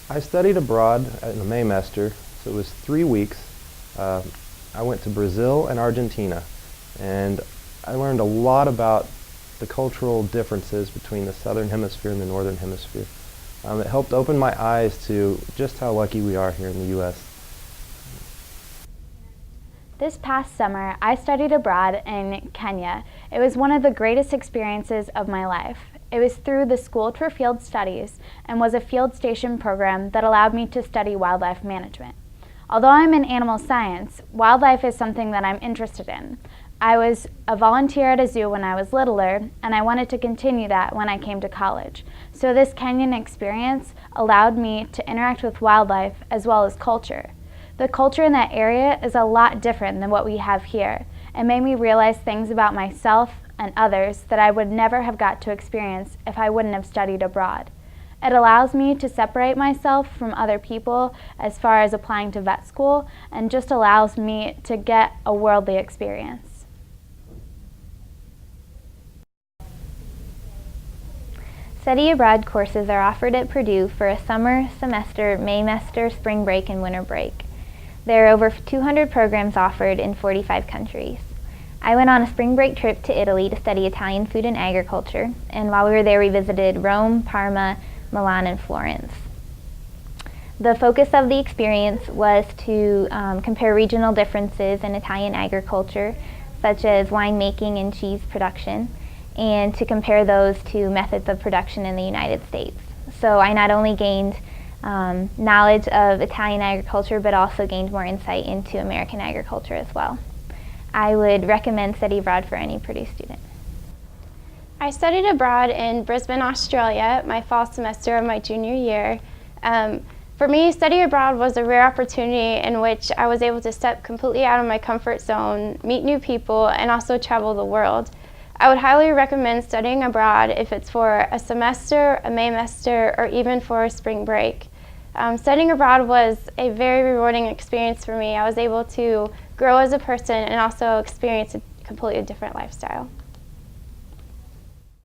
I studied abroad in the Maymester, so it was 3 weeks. I went to Brazil and Argentina, and I learned a lot about the cultural differences between the Southern Hemisphere and the Northern Hemisphere. It helped open my eyes to just how lucky we are here in the U.S. This past summer, I studied abroad in Kenya. It was one of the greatest experiences of my life. It was through the School for Field Studies and was a field station program that allowed me to study wildlife management. Although I'm in animal science, wildlife is something that I'm interested in. I was a volunteer at a zoo when I was littler, and I wanted to continue that when I came to college. So this Kenyan experience allowed me to interact with wildlife as well as culture. The culture in that area is a lot different than what we have here. It made me realize things about myself and others that I would never have got to experience if I wouldn't have studied abroad. It allows me to separate myself from other people as far as applying to vet school, and just allows me to get a worldly experience. Study abroad courses are offered at Purdue for a summer, semester, Maymester, spring break, and winter break. There are over 200 programs offered in 45 countries. I went on a spring break trip to Italy to study Italian food and agriculture, and while we were there we visited Rome, Parma, Milan, and Florence. The focus of the experience was to compare regional differences in Italian agriculture, such as winemaking and cheese production, and to compare those to methods of production in the United States. So I not only gained knowledge of Italian agriculture, but also gained more insight into American agriculture as well. I would recommend study abroad for any Purdue student. I studied abroad in Brisbane, Australia, my fall semester of my junior year. For me, study abroad was a rare opportunity in which I was able to step completely out of my comfort zone, meet new people, and also travel the world. I would highly recommend studying abroad if it's for a semester, a Maymester, or even for a spring break. Studying abroad was a very rewarding experience for me. I was able to grow as a person and also experience a completely different lifestyle.